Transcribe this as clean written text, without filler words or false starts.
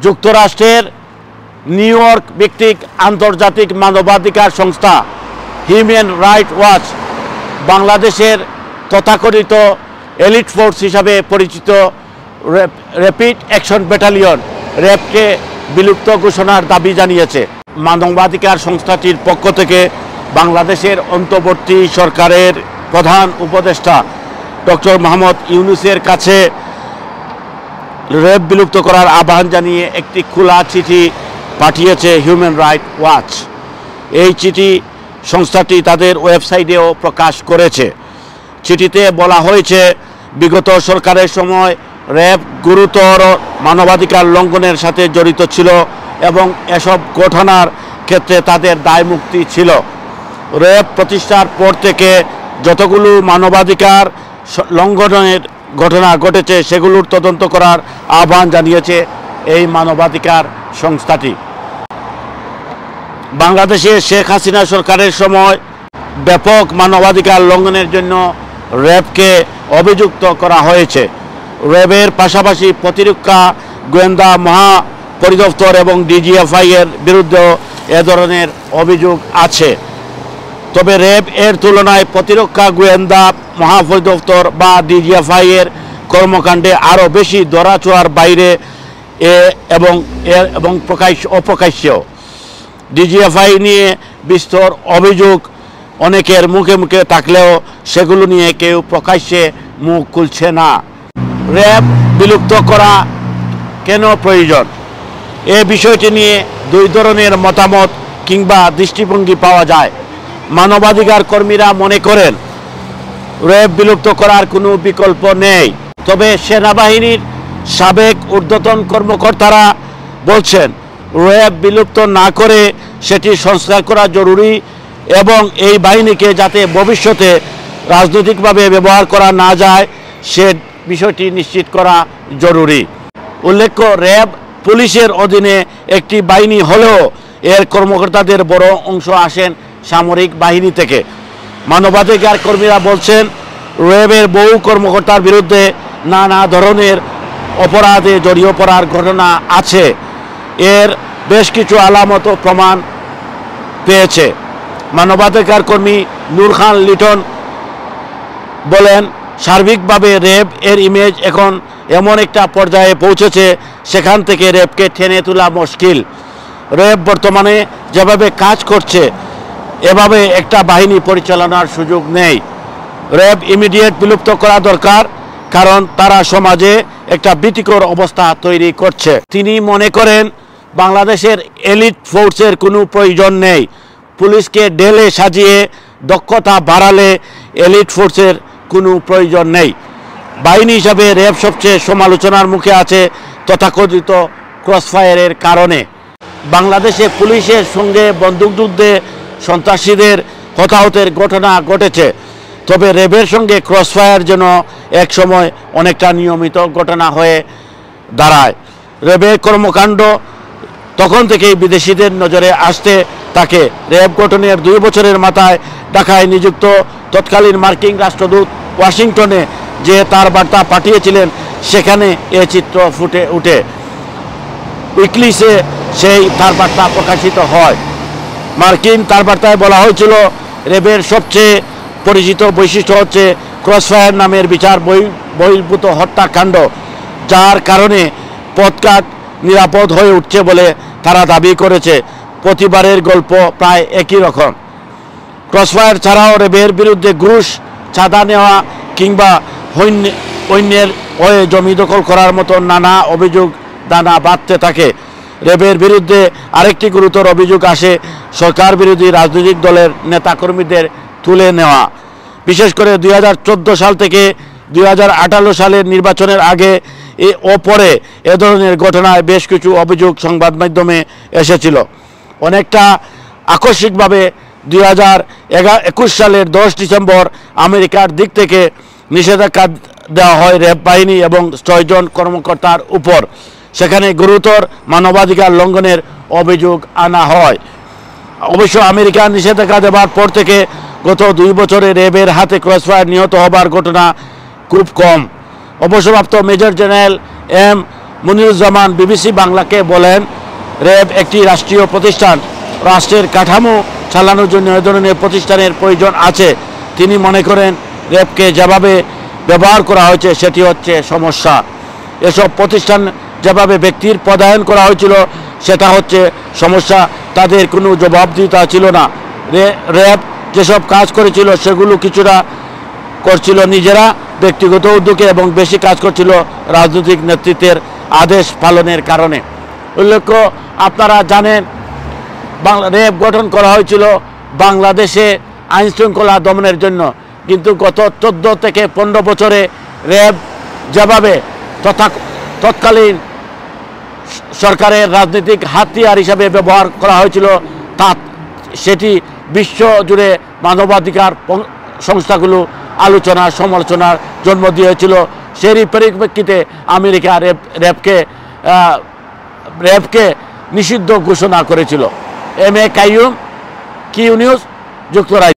যুক্তরাষ্ট্রের new York ভিত্তিক আন্তর্জাতিক মানবাধিকার সংস্থা হিউম্যান রাইটস ওয়াচ বাংলাদেশের তথাকথিত এলিট ফোর্স হিসাবে পরিচিত র্যাপিড অ্যাকশন ব্যাটালিয়ন র্যাবকে বিলুপ্ত ঘোষণার দাবি জানিয়েছে। মানবাধিকার সংস্থাটির পক্ষ থেকে বাংলাদেশের অন্তর্বর্তী সরকারের প্রধান উপদেষ্টা ডক্টর মোহাম্মদ ইউনূসের কাছে র্যাব বিলুপ্ত করার আহ্বান জানিয়ে একটি খোলা চিঠি পাঠিয়েছে হিউম্যান রাইটস ওয়াচ। এই চিঠি সংস্থাটি তাদের ওয়েবসাইটেও প্রকাশ করেছে। চিঠিতে বলা হয়েছে, বিগত সরকারের সময় র্যাব গুরুতর মানবাধিকার লঙ্ঘনের সাথে জড়িত ছিল এবং এসব ঘটনার ক্ষেত্রে তাদের দায়মুক্তি ছিল। র্যাব প্রতিষ্ঠার পর থেকে যতগুলো মানবাধিকার লঙ্ঘনের ঘটনা ঘটেছে সেগুলোর তদন্ত করার আহ্বান জানিয়েছে এই মানবাধিকার সংস্থাটি। বাংলাদেশে শেখ হাসিনা সরকারের সময় ব্যাপক মানবাধিকার লঙ্ঘনের জন্য র্যাবকে অভিযুক্ত করা হয়েছে। র্যাবের পাশাপাশি প্রতিরক্ষা গোয়েন্দা মহাপরিদপ্তর এবং ডিজিএফআই এর বিরুদ্ধেও এ ধরনের অভিযোগ আছে। তবে র্যাব এর তুলনায় প্রতিরক্ষা গোয়েন্দা মহাপরিদপ্তর বা ডিজিএফআই এর কর্মকাণ্ডে আরও বেশি ধরাছোঁয়ার বাইরে এবং অপ্রকাশ্য। ডিজিএফআই নিয়ে বিস্তর অভিযোগ অনেকের মুখে মুখে থাকলেও সেগুলো নিয়ে কেউ প্রকাশ্যে মুখ খুলছে না। র্যাব বিলুপ্ত করা কেন প্রয়োজন, এ বিষয়টি নিয়ে দুই ধরনের মতামত কিংবা দৃষ্টিভঙ্গি পাওয়া যায়। মানবাধিকার কর্মীরা মনে করেন র্যাব বিলুপ্ত করার কোনো বিকল্প নেই, তবে সেনাবাহিনীর সাবেক ঊর্ধ্বতন কর্মকর্তারা বলছেন র্যাব বিলুপ্ত না করে সেটি সংস্কার করা জরুরি এবং এই বাহিনীকে যাতে ভবিষ্যতে রাজনৈতিকভাবে ব্যবহার করা না যায় সে বিষয়টি নিশ্চিত করা জরুরি। উল্লেখ্য, র্যাব পুলিশের অধীনে একটি বাহিনী হলেও এর কর্মকর্তাদের বড় অংশ আসেন সামরিক বাহিনী থেকে। মানবাধিকার কর্মীরা বলছেন র্যাবের বহু কর্মকর্তার বিরুদ্ধে নানা ধরনের অপরাধে জড়িয়ে পড়ার ঘটনা আছে। এর বেশ কিছু আলামত প্রমাণ পেয়েছে। মানবাধিকার কর্মী নূর খান লিটন বলেন, সার্বিকভাবে র্যাব এর ইমেজ এখন এমন একটা পর্যায়ে পৌঁছেছে সেখান থেকে র্যাবকে টেনে তোলা মুশকিল। র্যাব বর্তমানে যেভাবে কাজ করছে এভাবে একটা বাহিনী পরিচালনার সুযোগ নেই। র্যাব ইমিডিয়েট বিলুপ্ত করা দরকার, কারণ তারা সমাজে একটা ভীতিকর অবস্থা তৈরি করছে। তিনি মনে করেন বাংলাদেশের এলিট ফোর্সের কোনো প্রয়োজন নেই। পুলিশকে ঢেলে সাজিয়ে দক্ষতা বাড়ালে এলিট ফোর্সের কোনো প্রয়োজন নেই। বাহিনী হিসাবে র্যাব সবচেয়ে সমালোচনার মুখে আছে তথাকথিত ক্রসফায়ারের কারণে। বাংলাদেশে পুলিশের সঙ্গে বন্দুকযুদ্ধে সন্ত্রাসীদের হতাহতের ঘটনা ঘটেছে, তবে র্যাবের সঙ্গে ক্রসফায়ার যেন একসময় অনেকটা নিয়মিত ঘটনা হয়ে দাঁড়ায়। র্যাবের কর্মকাণ্ড তখন থেকেই বিদেশিদের নজরে আসতে থাকে। র্যাব গঠনের 2 বছরের মাথায় ঢাকায় নিযুক্ত তৎকালীন মার্কিন রাষ্ট্রদূত ওয়াশিংটনে যে তার বার্তা পাঠিয়েছিলেন সেখানে এ চিত্র ফুটে ওঠে। উইকলিসে সেই তার বার্তা প্রকাশিত হয়। মার্কিন তার বার্তায় বলা হয়েছিল র্যাবের সবচেয়ে পরিচিত বৈশিষ্ট্য হচ্ছে ক্রসফায়ার নামের বিচার বহির্ভূত হত্যাকাণ্ড, যার কারণে পথঘাট নিরাপদ হয়ে উঠছে বলে তারা দাবি করেছে। প্রতিবারের গল্প প্রায় একই রকম। ক্রসফায়ার ছাড়াও র্যাবের বিরুদ্ধে ঘুষ, চাঁদা নেওয়া কিংবা অন্যের হয়ে জমি দখল করার মতো নানা অভিযোগ দানা বাঁধতে থাকে। র্যাবের বিরুদ্ধে আরেকটি গুরুতর অভিযোগ আসে সরকার বিরোধী রাজনৈতিক দলের নেতাকর্মীদের তুলে নেওয়া। বিশেষ করে 2014 সাল থেকে 2018 সালের নির্বাচনের আগে ও পরে এ ধরনের ঘটনায় বেশ কিছু অভিযোগ সংবাদ মাধ্যমে এসেছিল। অনেকটা আকস্মিকভাবে 2021 সালের 10 ডিসেম্বর আমেরিকার দিক থেকে নিষেধাজ্ঞা দেওয়া হয় র্যাব বাহিনী এবং 6 জন কর্মকর্তার উপর। সেখানে গুরুতর মানবাধিকার লঙ্ঘনের অভিযোগ আনা হয়। অবশ্য আমেরিকার নিষেধাজ্ঞা দেওয়ার পর থেকে গত 2 বছরে র্যাবের হাতে ক্রসফায়ার নিহত হবার ঘটনা খুব কম। অবসরপ্রাপ্ত major general M Moniruzzaman BBC বাংলাকে বলেন, র্যাব একটি রাষ্ট্রীয় প্রতিষ্ঠান, রাষ্ট্রের কাঠামো চালানোর জন্য এ ধরনের প্রতিষ্ঠানের প্রয়োজন আছে। তিনি মনে করেন র্যাবকে যেভাবে ব্যবহার করা হয়েছে সেটি হচ্ছে সমস্যা। এসব প্রতিষ্ঠান যেভাবে ব্যক্তির পদায়ন করা হয়েছিল সেটা হচ্ছে সমস্যা। তাদের কোনো জবাবদিহিতা ছিল না। র্যাব যেসব কাজ করেছিল সেগুলো কিছুটা করছিল নিজেরা ব্যক্তিগত উদ্যোগে এবং বেশি কাজ করছিল রাজনৈতিক নেতৃত্বের আদেশ পালনের কারণে। উল্লেখ্য, আপনারা জানেন র্যাব গঠন করা হয়েছিল বাংলাদেশে আইন শৃঙ্খলা দমনের জন্য, কিন্তু গত 14 থেকে 15 বছরে র্যাব যেভাবে তৎকালীন সরকারের রাজনৈতিক হাতিয়ার হিসাবে ব্যবহার করা হয়েছিল সেটি বিশ্ব জুড়ে মানবাধিকার সংস্থাগুলো আলোচনা সমালোচনার জন্ম দিয়েছিল। সেই পরিপ্রেক্ষিতে আমেরিকা র্যাবকে নিষিদ্ধ ঘোষণা করেছিল। M A Qayyum, Q news, যুক্তরাজ্য।